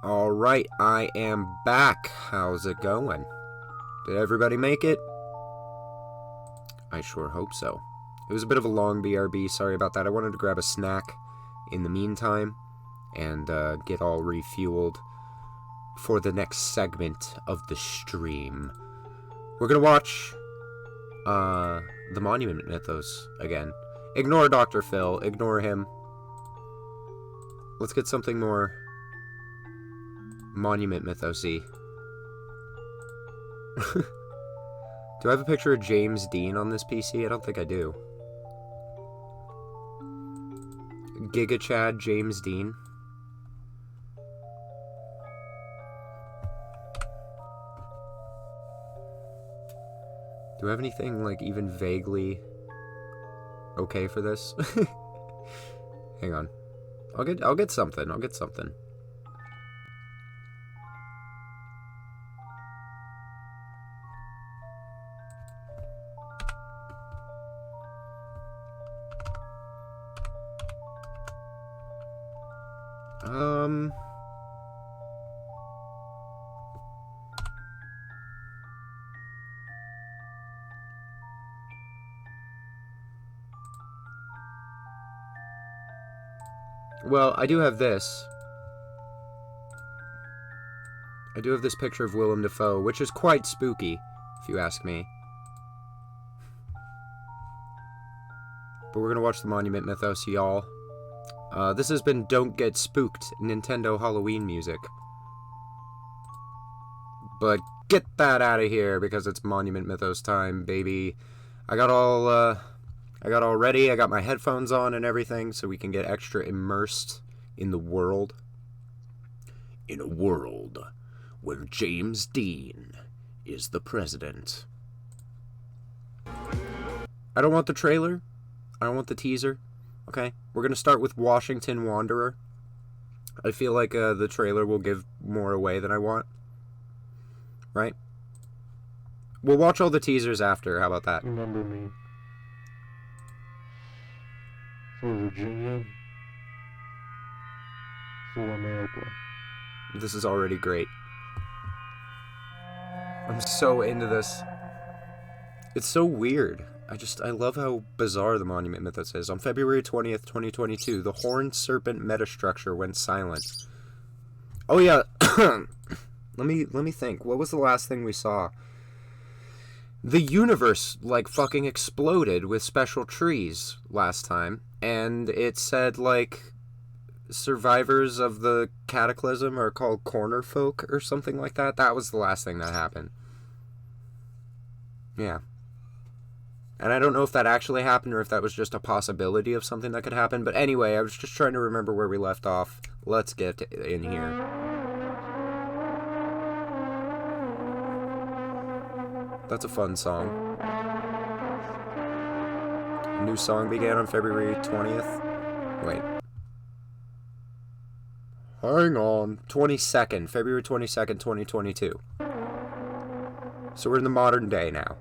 Alright, I am back. How's it going? Did everybody make it? I sure hope so. It was a bit of a long BRB, sorry about that. I wanted to grab a snack in the meantime and get all refueled for the next segment of the stream. We're gonna watch the Monument Mythos again. Ignore Dr. Phil, ignore him. Let's get something more Monument Mythos-y. Do I have a picture of James Dean on this PC? I don't think I do. Giga Chad James Dean. Do I have anything, like, even vaguely okay for this? Hang on. I'll get something. I'll get something. Well, I do have this. I do have this picture of Willem Dafoe, which is quite spooky, if you ask me. But we're gonna watch the Monument Mythos, y'all. This has been Don't Get Spooked, Nintendo Halloween music. But get that out of here, because it's Monument Mythos time, baby. I got all ready, I got my headphones on and everything, so we can get extra immersed in the world. In a world where James Dean is the president. I don't want the trailer. I don't want the teaser. Okay, we're gonna start with Washington Wanderer. I feel like the trailer will give more away than I want. Right? We'll watch all the teasers after, how about that? Remember me. For Virginia. For America. This is already great. I'm so into this. It's so weird. I love how bizarre the Monument Mythos is. On February 20th, 2022, the horned serpent metastructure went silent. Oh yeah, let me think. What was the last thing we saw? The universe, like, fucking exploded with special trees last time. And it said, like, survivors of the cataclysm are called corner folk or something like that. That was the last thing that happened. Yeah. And I don't know if that actually happened or if that was just a possibility of something that could happen. But anyway, I was just trying to remember where we left off. Let's get in here. That's a fun song. A new song began on February 20th. Wait. Hang on. 22nd. February 22nd, 2022. So we're in the modern day now.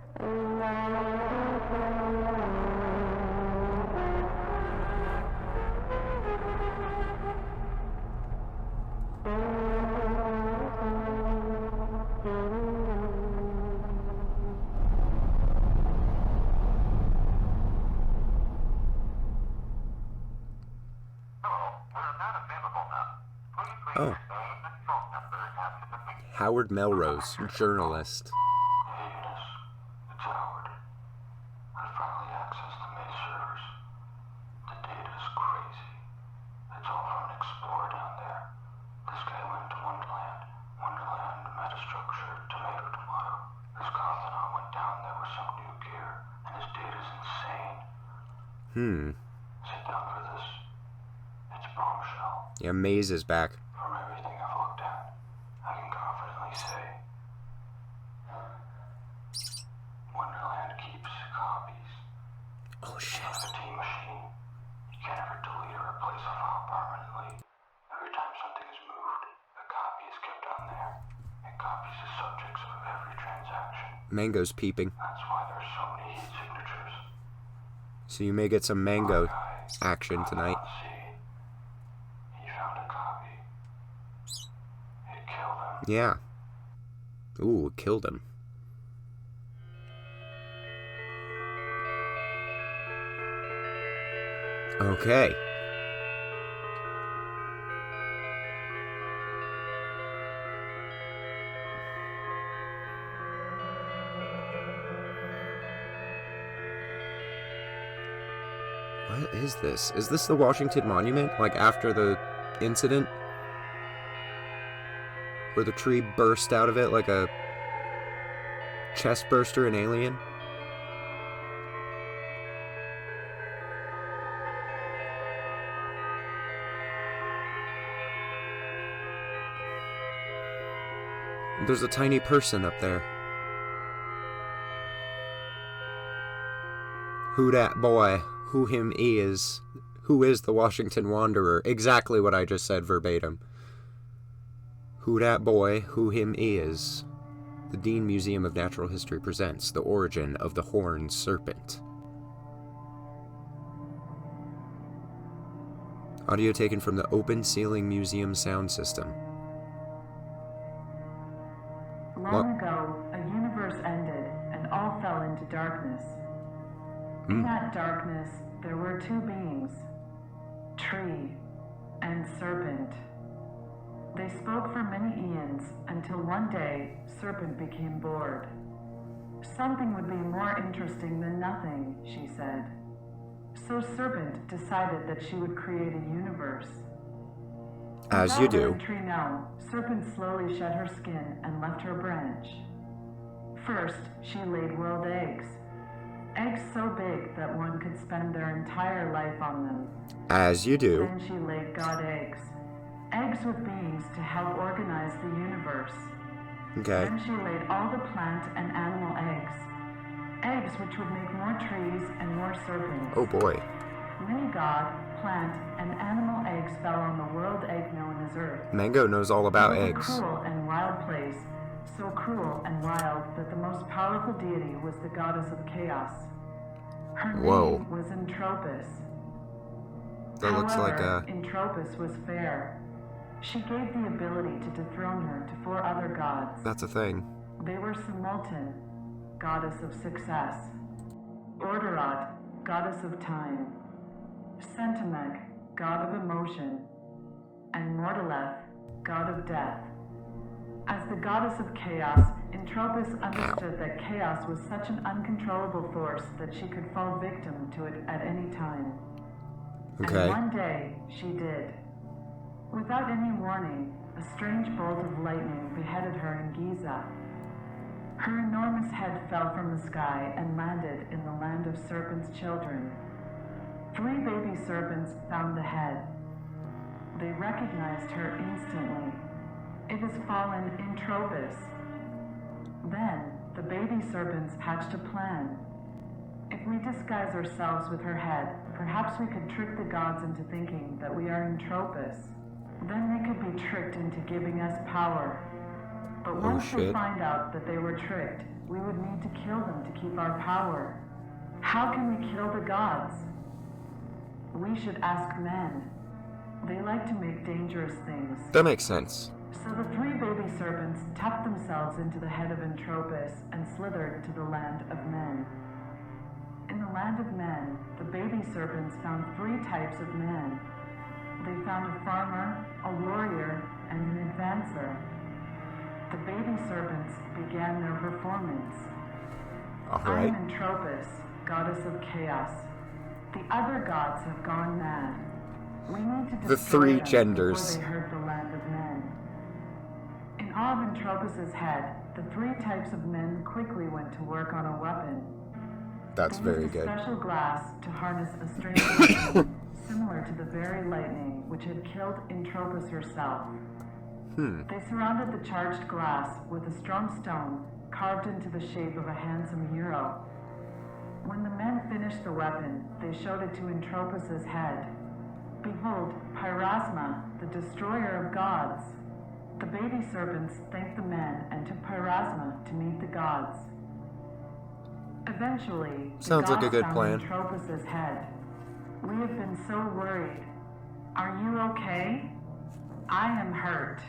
Oh. Howard Melrose, journalist. Hey, Eunice. It's Howard. I finally accessed the main servers. The data's crazy. It's all from an explorer down there. This guy went to Wonderland, metastructure, tomato. This confidant went down there with some new gear, and his data's insane. Sit down for this. It's bombshell. Yeah, Maze is back. From everything I've looked at, I can confidently say Wonderland keeps copies. Oh shit. It's a team machine. You can't ever delete or replace a file permanently. Every time something is moved, a copy is kept on there. It copies the subjects of every transaction. Mango's peeping. That's why there's so many heat signatures. So you may get some mango action tonight. He found a copy. Yeah. Ooh, it killed him. Okay. What is this? Is this the Washington Monument? Like after the incident? Where the tree burst out of it like a chest burster in Alien? There's a tiny person up there. Who dat boy? Who him is? Who is the Washington Wanderer? Exactly what I just said verbatim. Who dat boy? Who him is? The Dean Museum of Natural History presents The Origin of the Horned Serpent. Audio taken from the Open Ceiling Museum sound system. Long ago, a universe ended and all fell into darkness. In that darkness, there were two beings, tree and serpent. They spoke for many eons until one day, serpent became bored. Something would be more interesting than nothing, she said. So serpent decided that she would create a universe. As you do. Without letting tree know, serpent slowly shed her skin and left her branch. First, she laid world eggs. Eggs so big that one could spend their entire life on them. As you do. Then she laid God eggs. Eggs with beings to help organize the universe. Okay. Then she laid all the plant and animal eggs. Eggs which would make more trees and more serpents. Oh boy. Many God, plant, and animal eggs fell on the world egg known as Earth. Mango knows all about It was eggs. a cruel and wild place, so cruel and wild that the most powerful deity was the goddess of chaos. Her Whoa. name was Entropis. That looks like However, a... Entropis was fair. She gave the ability to dethrone her to 4 other gods. That's a thing. They were Simultan, goddess of success; Orderat, goddess of time; Centimek, god of emotion; and Mordeleth, god of death. As the goddess of chaos, Entropis understood that chaos was such an uncontrollable force that she could fall victim to it at any time. Okay. And one day, she did. Without any warning, a strange bolt of lightning beheaded her in Giza. Her enormous head fell from the sky and landed in the land of serpents' children. 3 baby serpents found the head. They recognized her instantly. It is fallen Entropis. Then, the baby serpents hatched a plan. If we disguise ourselves with her head, perhaps we could trick the gods into thinking that we are Entropis. Then they could be tricked into giving us power. But once they shit. find out that they were tricked, we would need to kill them to keep our power. How can we kill the gods? We should ask men. They like to make dangerous things. That makes sense. So the 3 baby serpents tucked themselves into the head of Entropis and slithered to the land of men. In the land of men, the baby serpents found 3 types of men. They found a farmer, a warrior, and an advancer. The baby serpents began their performance. Alright. I'm Entropis, goddess of chaos. The other gods have gone mad. We need to The destroy 3 them genders. before they hurt the land of men. In awe of Entropis's head, the 3 types of men quickly went to work on a weapon. That's They very used a good. special glass to harness a strange lightning, similar to the very lightning which had killed Entropis herself. They surrounded the charged glass with a strong stone carved into the shape of a handsome hero. When the men finished the weapon, they showed it to Entropis's head. Behold, Pyrasma, the destroyer of gods. The baby serpents thanked the men and took Pyrasma to meet the gods. Eventually, the Sounds like a gods good found plan. Entropis's head. We have been so worried. Are you okay? I am hurt.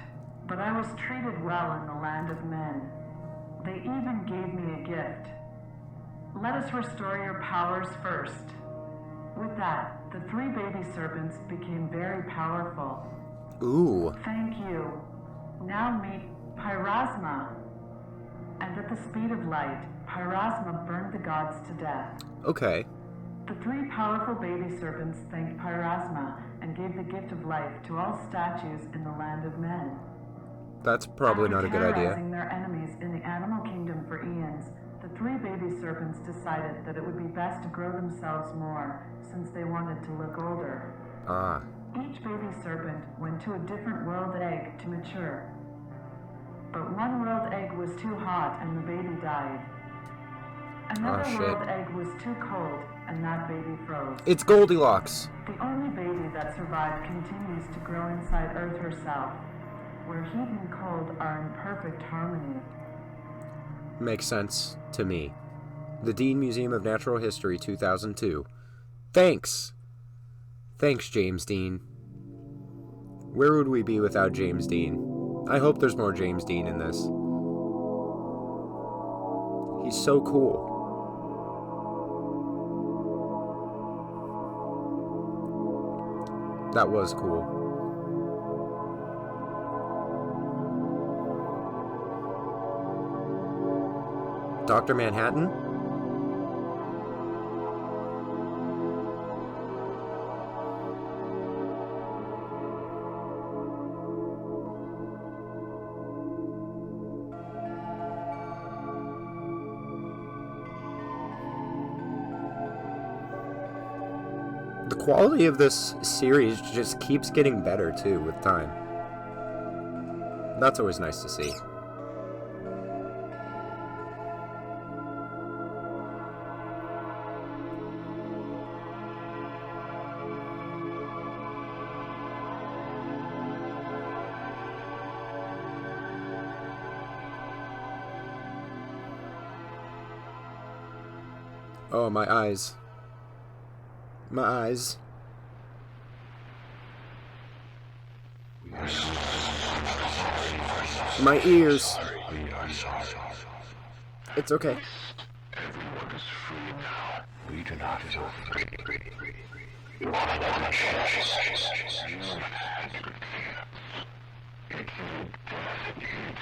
But I was treated well in the land of men. They even gave me a gift. Let us restore your powers first. With that, the 3 baby serpents became very powerful. Ooh. Thank you. Now meet Pyrasma. And at the speed of light, Pyrasma burned the gods to death. Okay. The 3 powerful baby serpents thanked Pyrasma and gave the gift of life to all statues in the land of men. That's probably After not a good idea. terrorizing their enemies in the animal kingdom for eons, the 3 baby serpents decided that it would be best to grow themselves more, since they wanted to look older. Ah. Each baby serpent went to a different world egg to mature. But one world egg was too hot and the baby died. Another shit. world egg was too cold and that baby froze. It's Goldilocks. The only baby that survived continues to grow inside Earth herself, where heat and cold are in perfect harmony. Makes sense to me. The Dean Museum of Natural History, 2002. Thanks! Thanks, James Dean. Where would we be without James Dean? I hope there's more James Dean in this. He's so cool. That was cool. Dr. Manhattan? The quality of this series just keeps getting better, too, with time. That's always nice to see. Oh, my eyes. My eyes. My ears. It's okay. Everyone is free now. We do not feel free. You want to chance. You had your chance. It's indefinite.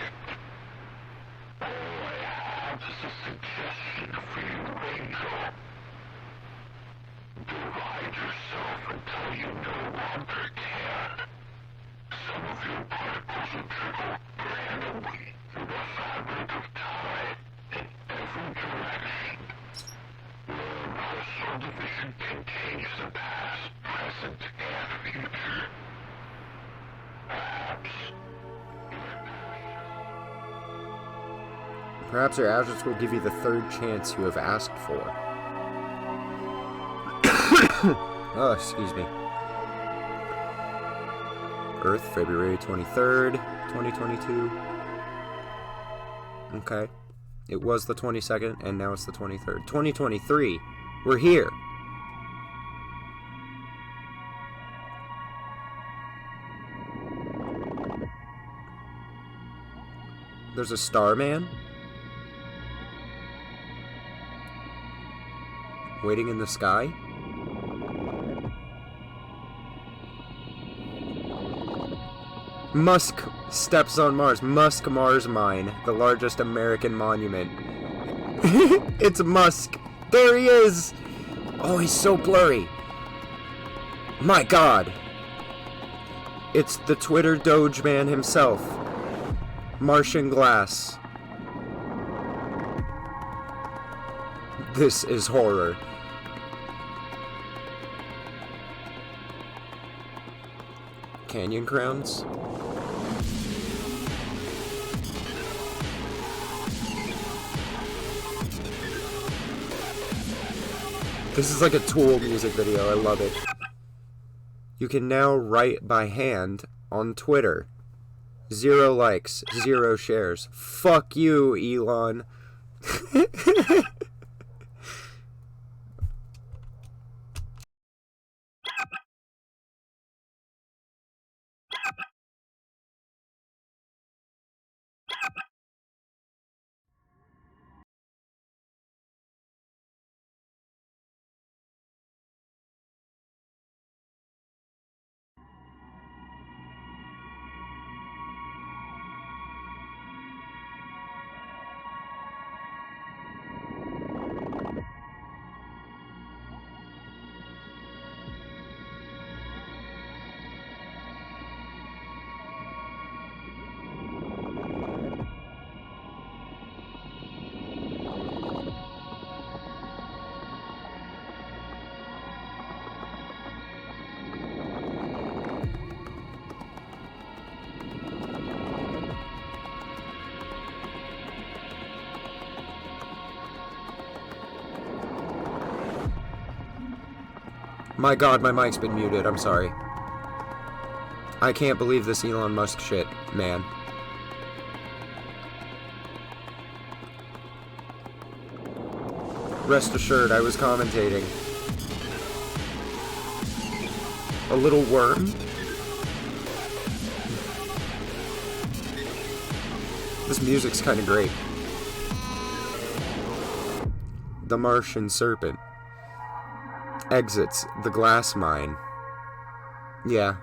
All I have is a suggestion for you, Angel. Divide yourself until you no longer can. Some of your particles will trickle randomly through the fabric of time in every direction. Your soul division contains the past, present, and future. Perhaps your ashes will give you the third chance you have asked for. Oh, excuse me. Earth, February 23rd, 2022. Okay. It was the 22nd, and now it's the 23rd. 2023. We're here. There's a Starman waiting in the sky. Musk steps on Mars. Musk Mars Mine, the largest American monument. It's Musk. There he is. Oh, he's so blurry. My God. It's the Twitter Doge man himself. Martian Glass. This is horror. Canyon crowns. This is like a Tool music video. I love it. You can now write by hand on Twitter. 0 likes, 0 shares. Fuck you, Elon. My god, my mic's been muted. I'm sorry. I can't believe this Elon Musk shit, man. Rest assured, I was commentating. A little worm? This music's kind of great. The Martian Serpent. Exits the glass mine. Yeah.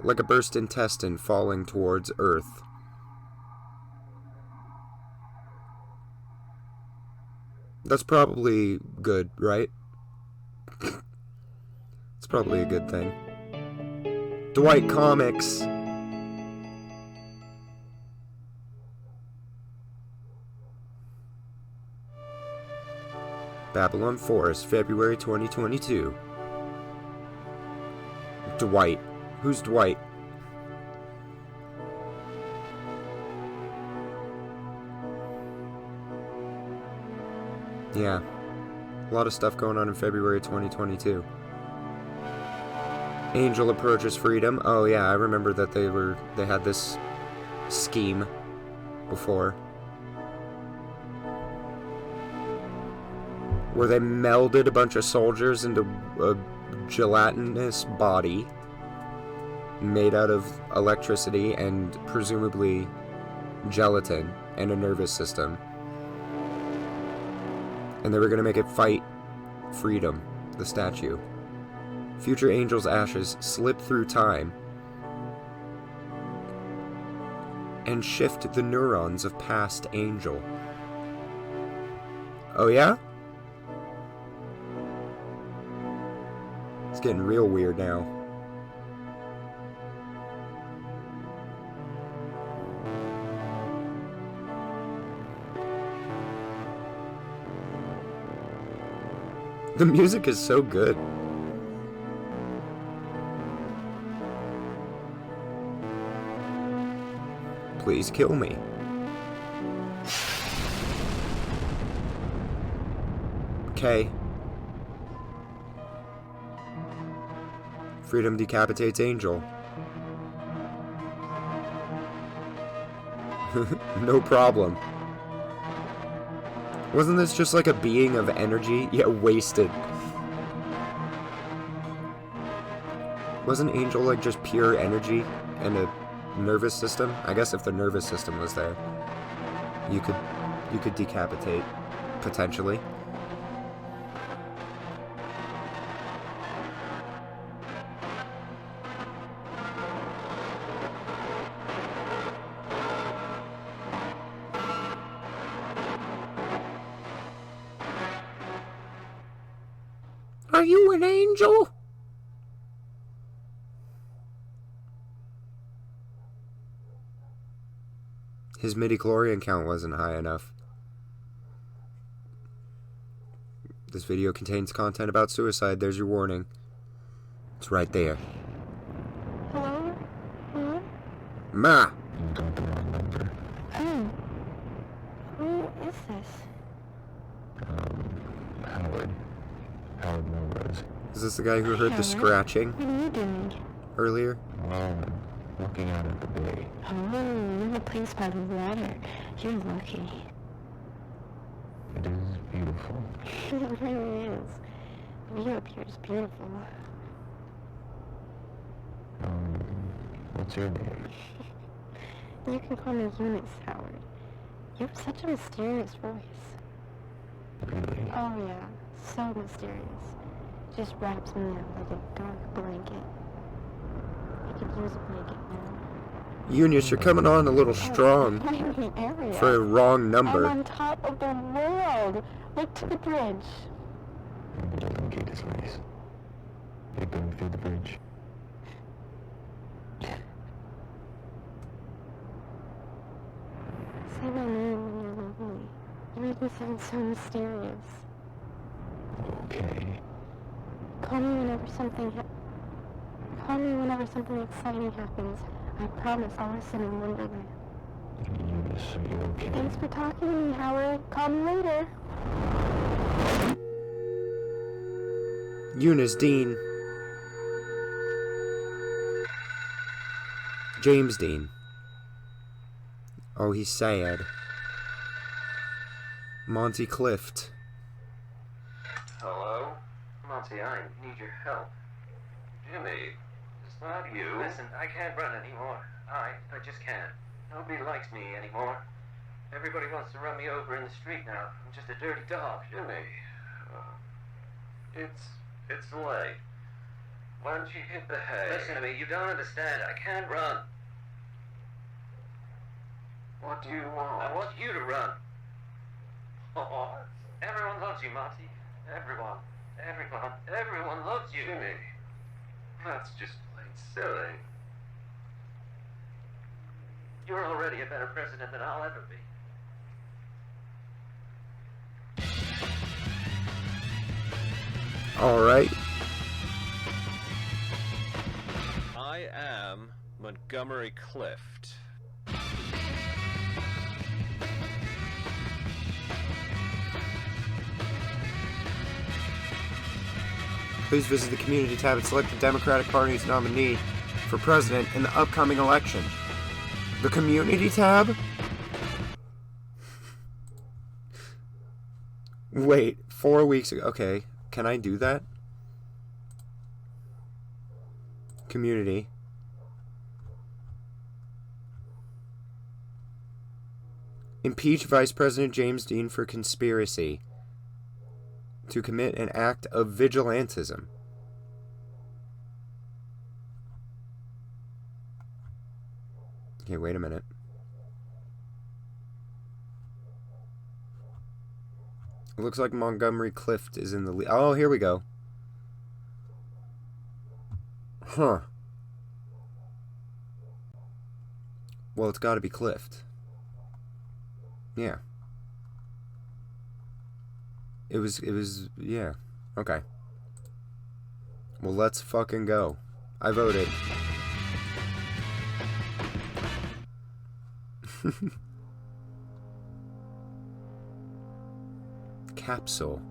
Like a burst intestine falling towards Earth. That's probably good, right? It's probably a good thing. Dwight Comics. Babylon Forest, February 2022. Dwight. Who's Dwight? Yeah. A lot of stuff going on in February 2022. Angel approaches freedom. Oh yeah, I remember that they had this scheme before. Where they melded a bunch of soldiers into a gelatinous body made out of electricity and presumably gelatin and a nervous system. And they were going to make it fight freedom, the statue. Future Angel's ashes slip through time and shift the neurons of past Angel. Oh yeah? It's getting real weird now. The music is so good. Please kill me. Okay. Freedom decapitates Angel. No problem. Wasn't this just like a being of energy? Yeah, wasted. Wasn't Angel like just pure energy and a nervous system? I guess if the nervous system was there, you could decapitate, potentially. Are you an angel? His midichlorian count wasn't high enough. This video contains content about suicide. There's your warning. It's right there. Hello? Hello? Ma! You got the wrong number. Oh. Who is this? Howard. Howard Melrose. Is this the guy who heard the Howard? scratching What are you doing? earlier? Well, I'm looking out at the bay. Oh, you're in a place by the water. You're lucky. It is beautiful. It really is. The view up here is beautiful. What's your name? You can call me Eunice, Howard. You have such a mysterious voice. Really? Oh yeah, so mysterious. Just wraps me up like a dark blanket. I could use a blanket now. Eunice, you're coming on a little strong I'm in the area. for a wrong I'm number. on top of the world. Look to the bridge. The Golden Gate is nice. You're going through the bridge. Say my name when you're lonely. You make me sound so mysterious. Okay. Call me whenever something exciting happens. I promise I'll listen in Wonderland. Eunice, are you okay? Thanks for talking to me, Howard. Call me later. Eunice Dean. James Dean. Oh, he's sad. Monty Clift. Hello? Monty, I need your help. Jimmy, it's not you. Listen, I can't run anymore. I just can't. Nobody likes me anymore. Everybody wants to run me over in the street now. I'm just a dirty dog. Jimmy, it's late. Why don't you hit the hay? Listen to me, you don't understand. I can't run. What do you want? I want you to run. Oh, everyone loves you, Monty. Everyone loves you. Jimmy, that's just plain silly. You're already a better president than I'll ever be. Alright. I am Montgomery Clift. Please visit the community tab and select the Democratic Party's nominee for president in the upcoming election. The community tab? Wait, 4 weeks ago. Okay, can I do that? Community. Impeach Vice President James Dean for conspiracy to commit an act of vigilantism. Okay, wait a minute. It looks like Montgomery Clift is in the lead. Oh, here we go. Huh. Well, it's got to be Clift. Yeah. It was, yeah. Okay. Well, let's fucking go. I voted. Capsule.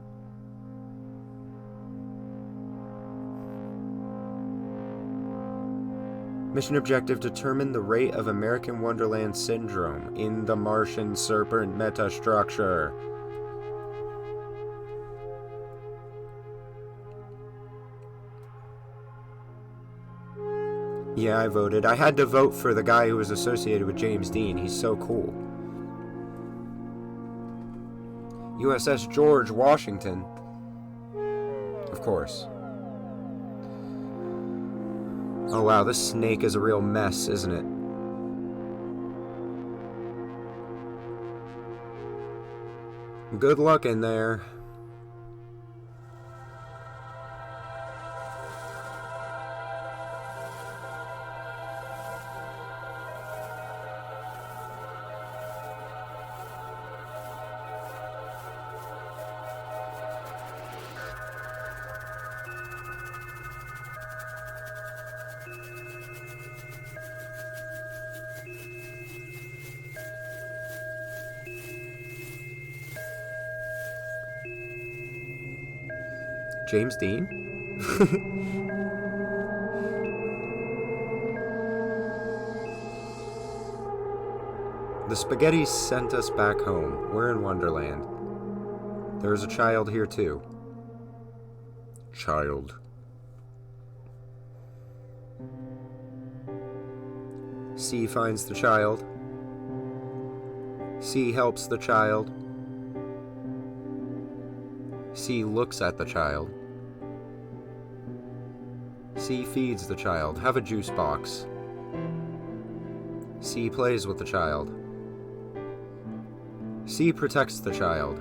Mission objective: determine the rate of American Wonderland syndrome in the Martian serpent metastructure. Yeah, I voted. I had to vote for the guy who was associated with James Dean. He's so cool. USS George Washington. Of course. Oh wow, this snake is a real mess, isn't it? Good luck in there. James Dean? The spaghetti sent us back home. We're in Wonderland. There's a child here too. Child. C finds the child. C helps the child. C looks at the child. C feeds the child. Have a juice box. C plays with the child. C protects the child.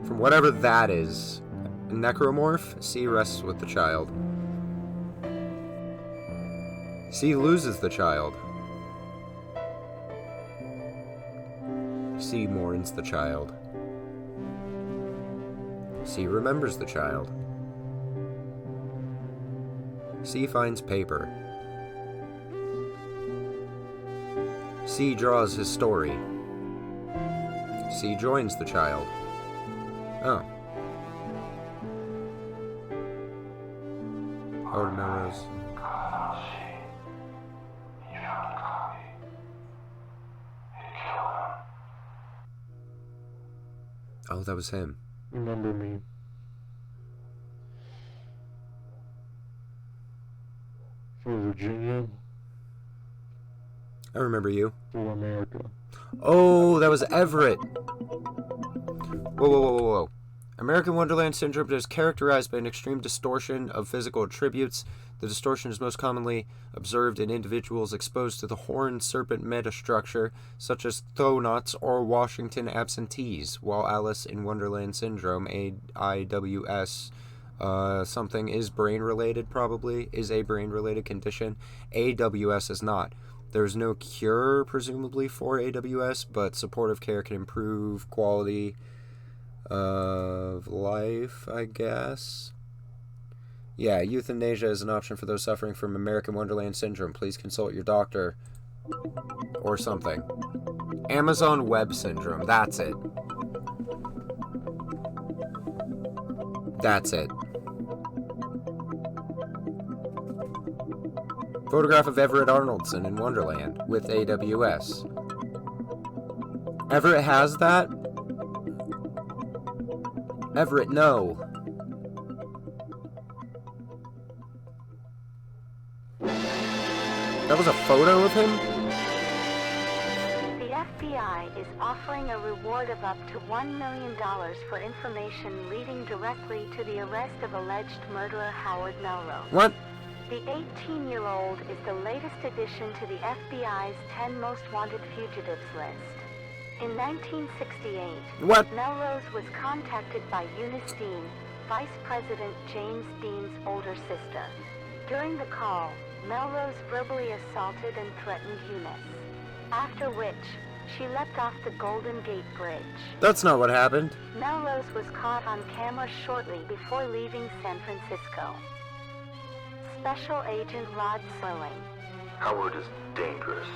From whatever that is. Necromorph? C rests with the child. C loses the child. C mourns the child. C remembers the child. C finds paper. C draws his story. C joins the child. Oh. Howard Melrose. God, I'll see. You found a copy. You kill him. Oh, that was him. Remember me. For Virginia, I remember you. for America. Oh, that was Everett. Whoa. American Wonderland Syndrome is characterized by an extreme distortion of physical attributes. The distortion is most commonly observed in individuals exposed to the horned serpent metastructure, such as Thonauts or Washington absentees, while Alice in Wonderland Syndrome, AIWS, something is brain-related, probably, is a brain-related condition. AWS is not. There's no cure, presumably, for AWS, but supportive care can improve quality of life, I guess. Yeah, euthanasia is an option for those suffering from American Wonderland Syndrome. Please consult your doctor or something. Amazon Web Syndrome, that's it. That's it. Photograph of Everett Arnoldson in Wonderland with AWS. Everett has that? Everett, no. That was a photo of him? The FBI is offering a reward of up to $1 million for information leading directly to the arrest of alleged murderer Howard Melrose. What? The 18-year-old is the latest addition to the FBI's 10 most wanted fugitives list. In 1968, What? Melrose was contacted by Eunice Dean, Vice President James Dean's older sister. During the call, Melrose verbally assaulted and threatened Eunice, after which she leapt off the Golden Gate Bridge. That's not what happened. Melrose was caught on camera shortly before leaving San Francisco. Special Agent Rod Serling. Howard is dangerous.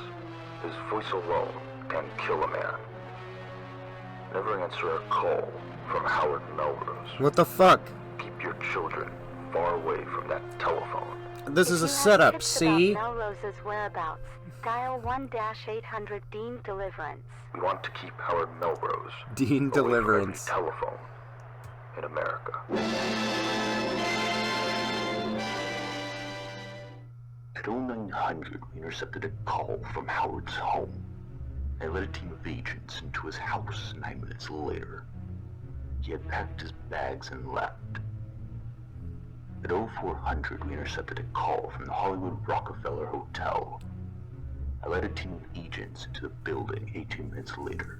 His voice alone can kill a man. Never answer a call from Howard Melrose. What the fuck? Keep your children far away from that telephone. This is a If you have setup, tips see? about Melrose's whereabouts, dial 1-800 Dean Deliverance. We want to keep Howard Melrose Dean away from every Deliverance. telephone in America. At 0900, we intercepted a call from Howard's home. I led a team of agents into his house 9 minutes later. He had packed his bags and left. At 0400, we intercepted a call from the Hollywood Rockefeller Hotel. I led a team of agents into the building 18 minutes later.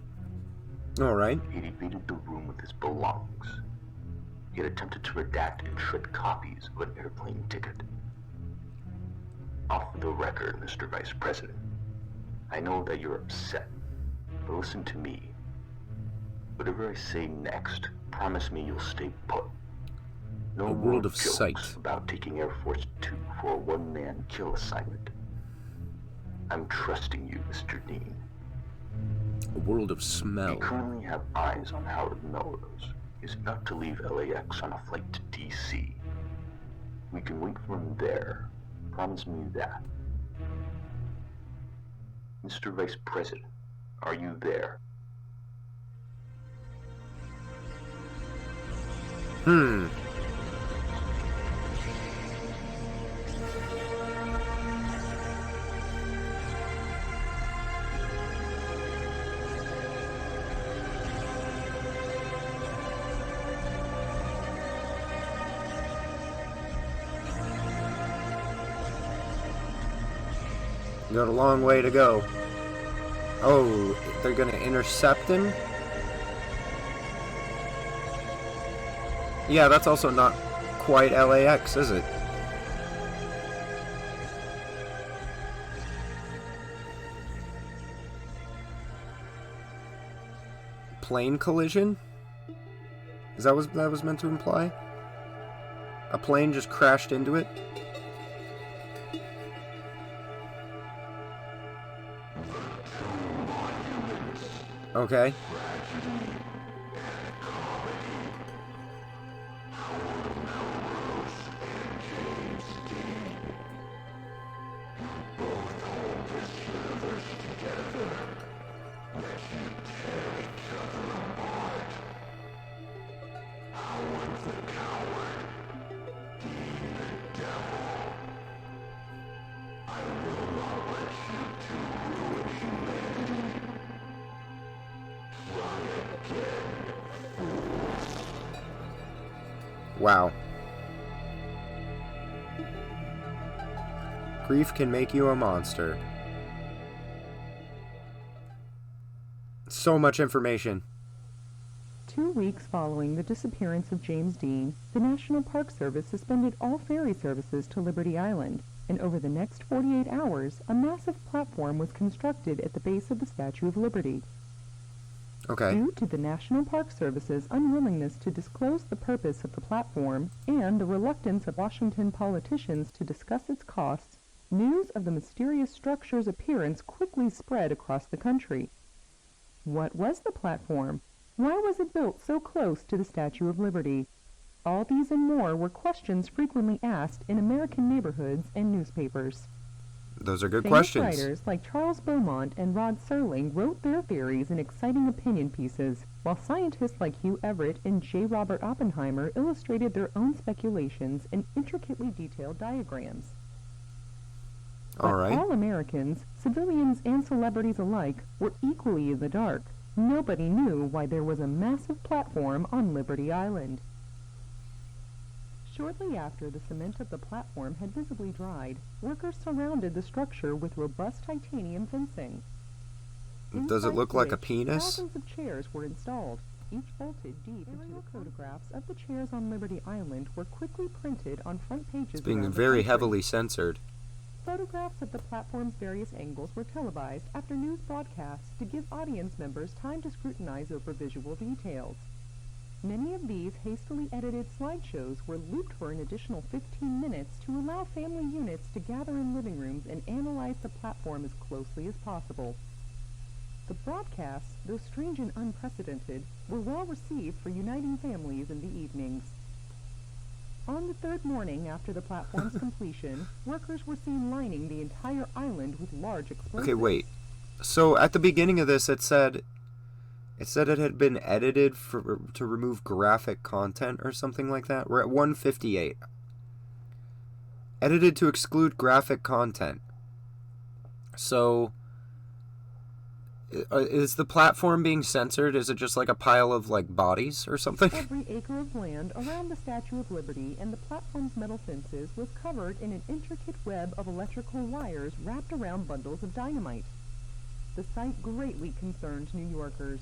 Alright. He had evaded the room with his belongings. He had attempted to redact and shred copies of an airplane ticket. Off the record, Mr. Vice President. I know that you're upset, but listen to me. Whatever I say next, promise me you'll stay put. No A world more of jokes sight. about taking Air Force 2 for a one-man kill assignment. I'm trusting you, Mr. Dean. A world of We smell. currently have eyes on Howard Melrose. He's about to leave LAX on a flight to DC. We can wait for him there. Promise me that. Mr. Vice President, are you there? Got a long way to go. Oh, they're gonna intercept him? Yeah, that's also not quite LAX, is it? Plane collision? Is that what that was meant to imply? A plane just crashed into it? Okay. Wow. Grief can make you a monster. So much information. 2 weeks following the disappearance of James Dean, the National Park Service suspended all ferry services to Liberty Island, and over the next 48 hours, a massive platform was constructed at the base of the Statue of Liberty. Okay. Due to the National Park Service's unwillingness to disclose the purpose of the platform and the reluctance of Washington politicians to discuss its costs, news of the mysterious structure's appearance quickly spread across the country. What was the platform? Why was it built so close to the Statue of Liberty? All these and more were questions frequently asked in American neighborhoods and newspapers. Those are good Famous questions. writers like Charles Beaumont and Rod Serling wrote their theories in exciting opinion pieces, while scientists like Hugh Everett and J. Robert Oppenheimer illustrated their own speculations in intricately detailed diagrams. All right. All Americans, civilians and celebrities alike, were equally in the dark. Nobody knew why there was a massive platform on Liberty Island. Shortly after the cement of the platform had visibly dried, workers surrounded the structure with robust titanium fencing. Does it Inside look like a which penis? Thousands of chairs were installed, each bolted deep into the photographs of the chairs on Liberty Island were quickly printed on front pages. It's being around the very country. heavily censored. Photographs of the platform's various angles were televised after news broadcasts to give audience members time to scrutinize over visual details. Many of these hastily edited slideshows were looped for an additional 15 minutes to allow family units to gather in living rooms and analyze the platform as closely as possible. The broadcasts, though strange and unprecedented, were well received for uniting families in the evenings. On the third morning after the platform's completion, workers were seen lining the entire island with large explosives. Okay, wait. So at the beginning of this, it said it had been edited to remove graphic content or something like that. We're at 158. Edited to exclude graphic content. So is the platform being censored? Is it just like a pile of like bodies or something? Every acre of land around the Statue of Liberty and the platform's metal fences was covered in an intricate web of electrical wires wrapped around bundles of dynamite. The sight greatly concerned New Yorkers.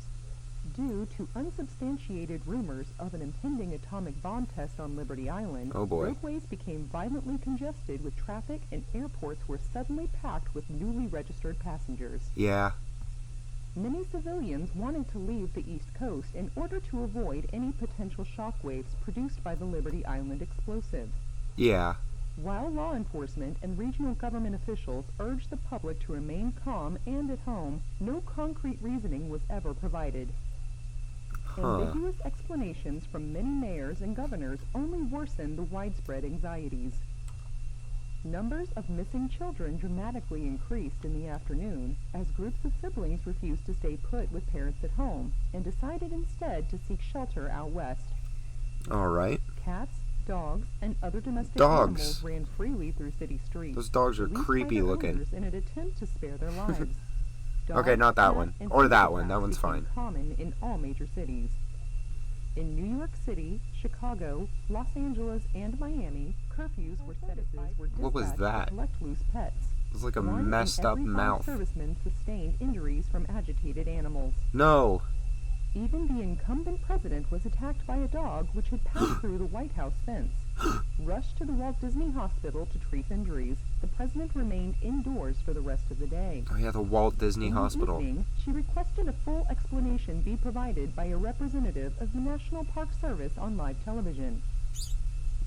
Due to unsubstantiated rumors of an impending atomic bomb test on Liberty Island, Oh boy. roadways became violently congested with traffic and airports were suddenly packed with newly registered passengers. Yeah. Many civilians wanted to leave the East Coast in order to avoid any potential shockwaves produced by the Liberty Island explosive. Yeah. While law enforcement and regional government officials urged the public to remain calm and at home, no concrete reasoning was ever provided. Ambiguous explanations from many mayors and governors only worsened the widespread anxieties. Numbers of missing children dramatically increased in the afternoon as groups of siblings refused to stay put with parents at home and decided instead to seek shelter out west. All right. Cats, dogs, and other domestic Dogs. animals ran freely through city streets. Those dogs are released by creepy their looking. owners in an attempt to spare their lives. Okay, not that Dogs, one. cats, and Or that psychopaths one. That one's became fine. common in all major cities. In New York City, Chicago, Los Angeles, and Miami, curfews were set aside. What was that? To collect loose pets. It was like a One in messed up every 5 mouth. servicemen sustained injuries from agitated animals. No. Even the incumbent president was attacked by a dog which had passed through the White House fence. Rushed to the Walt Disney Hospital to treat injuries, the president remained indoors for the rest of the day. Oh yeah, the Walt Disney In the Hospital. evening, she requested a full explanation be provided by a representative of the National Park Service on live television.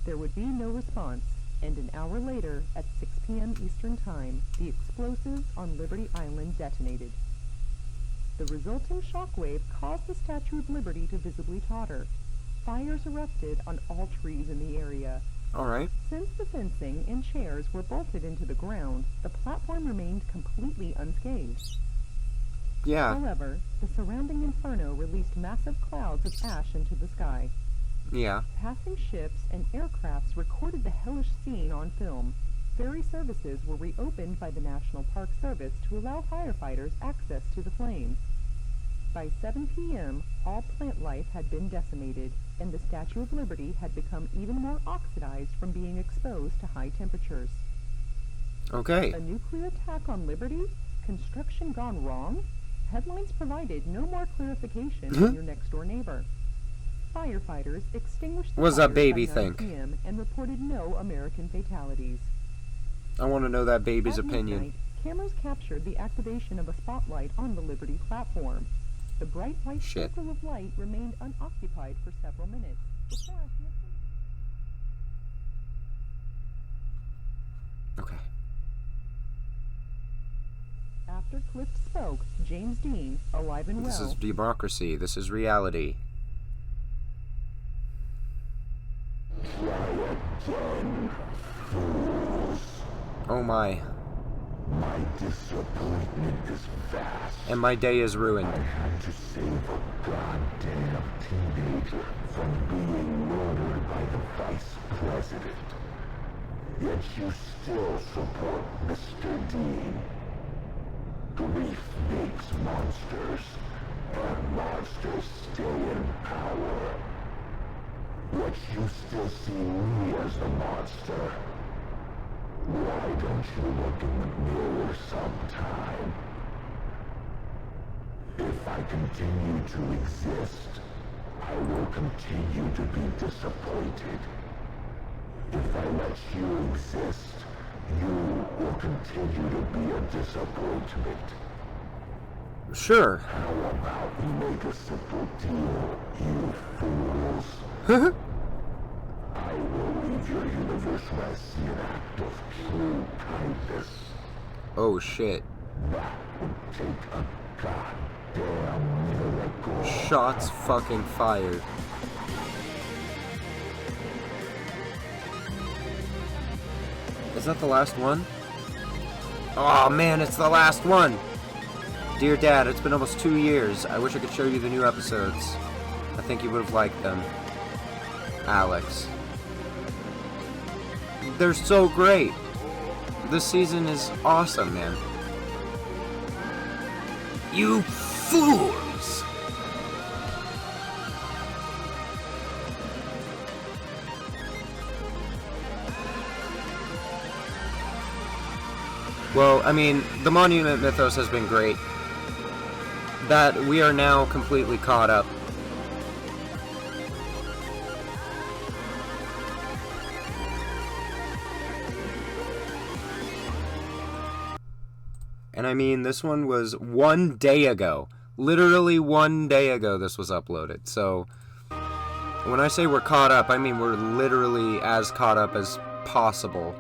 There would be no response, and an hour later, at 6 p.m. Eastern Time, the explosives on Liberty Island detonated. The resulting shockwave caused the Statue of Liberty to visibly totter. Fires erupted on all trees in the area. All right. Since the fencing and chairs were bolted into the ground, the platform remained completely unscathed. Yeah. However, the surrounding inferno released massive clouds of ash into the sky. Yeah. Passing ships and aircrafts recorded the hellish scene on film. Ferry services were reopened by the National Park Service to allow firefighters access to the flames. By 7 p.m., all plant life had been decimated, and the Statue of Liberty had become even more oxidized from being exposed to high temperatures. Okay. A nuclear attack on Liberty? Construction gone wrong? Headlines provided no more clarification than your next-door neighbor. Firefighters extinguished the What does that fires baby by 9 think? p.m. and reported no American fatalities. I want to know that baby's At opinion. midnight, cameras captured the activation of a spotlight on the Liberty platform. The bright white Shit. circle of light remained unoccupied for several minutes before a handsome... Okay. After Clift spoke, James Dean, alive and well... This is democracy. This is reality. Oh my. My disappointment is vast. And my day is ruined. I had to save a goddamn teenager from being murdered by the vice president. Yet you still support Mr. Dean. Grief makes monsters, and monsters stay in power. Yet you still see me as the monster. Why don't you look in the mirror sometime? If I continue to exist, I will continue to be disappointed. If I let you exist, you will continue to be a disappointment. Sure. How about we make a simple deal, you fools? I will leave your universe when I see an act of true kindness. Oh shit. That would take a goddamn miracle. Shots fucking fired. Is that the last one? Oh man, it's the last one! Dear Dad, it's been almost 2 years. I wish I could show you the new episodes. I think you would have liked them. Alex. They're so great. This season is awesome, man. You fools! Well, I mean, the Monument Mythos has been great. That we are now completely caught up. And I mean, this one was 1 day ago. Literally 1 day ago this was uploaded. So, when I say we're caught up, I mean we're literally as caught up as possible.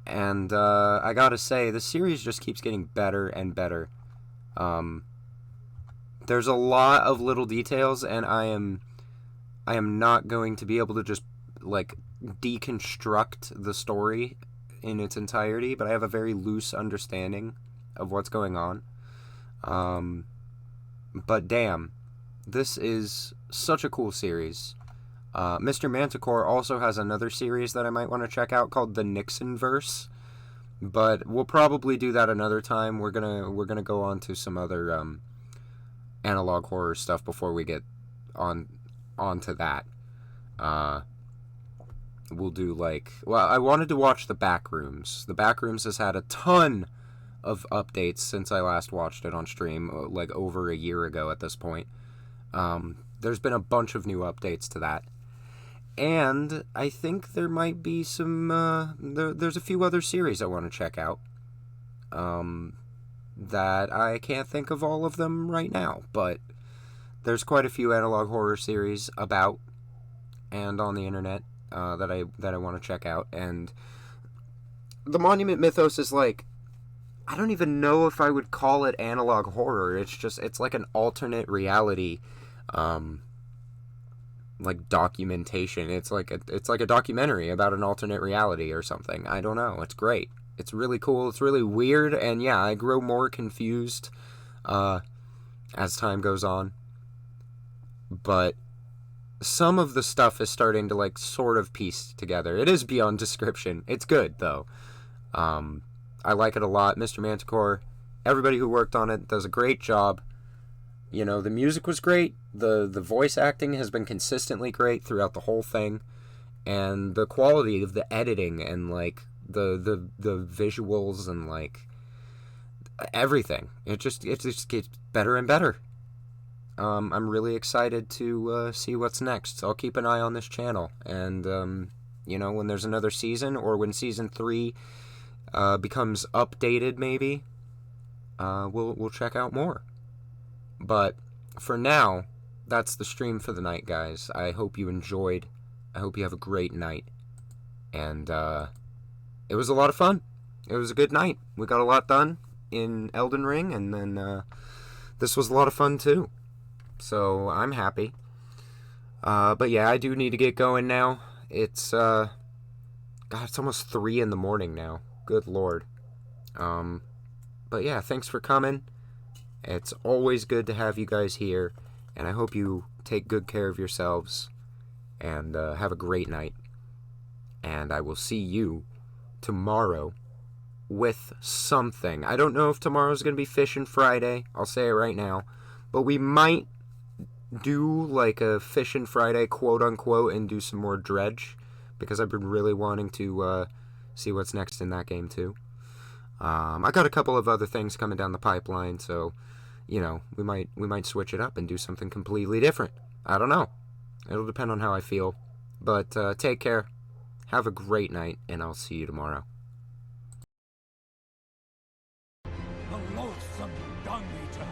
And, I gotta say, the series just keeps getting better and better. There's a lot of little details, and I am not going to be able to just, like, deconstruct the story in its entirety, but I have a very loose understanding of what's going on. But damn, this is such a cool series. Mr. Manticore also has another series that I might want to check out called The Nixonverse, but we'll probably do that another time. We're gonna go on to some other analog horror stuff before we get onto that. We'll do I wanted to watch The Backrooms. The Backrooms has had a ton of updates since I last watched it on stream, like over a year ago at this point. There's been a bunch of new updates to that. And I think there might be some, there's a few other series I want to check out. That I can't think of all of them right now, but there's quite a few analog horror series about and on the internet that I want to check out. And the Monument Mythos is like, I don't even know if I would call it analog horror. It's like an alternate reality, like documentation. It's like a documentary about an alternate reality or something. I don't know. It's great. It's really cool. It's really weird. And yeah, I grow more confused as time goes on. But some of the stuff is starting to like sort of piece together. It is beyond description. It's good though. I like it a lot. Mr. Manticore, everybody who worked on it does a great job. You know, the music was great. The voice acting has been consistently great throughout the whole thing, and the quality of the editing and like the visuals and like everything. It just gets better and better. I'm really excited to see what's next. So I'll keep an eye on this channel, and you know, when there's another season or when season 3 becomes updated, maybe we'll check out more. But for now, that's the stream for the night, guys. I hope you enjoyed. I hope you have a great night. And it was a lot of fun. It was a good night. We got a lot done in Elden Ring, and then this was a lot of fun too. So I'm happy. But yeah, I do need to get going now. It's God, it's almost 3 in the morning now. Good Lord. But yeah, thanks for coming. It's always good to have you guys here, and I hope you take good care of yourselves, and have a great night. And I will see you tomorrow with something. I don't know if tomorrow's going to be Fishing Friday. I'll say it right now. But we might do like a Fishing Friday, quote unquote, and do some more Dredge, because I've been really wanting to see what's next in that game too. I got a couple of other things coming down the pipeline, so you know, we might switch it up and do something completely different. I don't know. It'll depend on how I feel. But take care. Have a great night, and I'll see you tomorrow. The loathsome dung eater.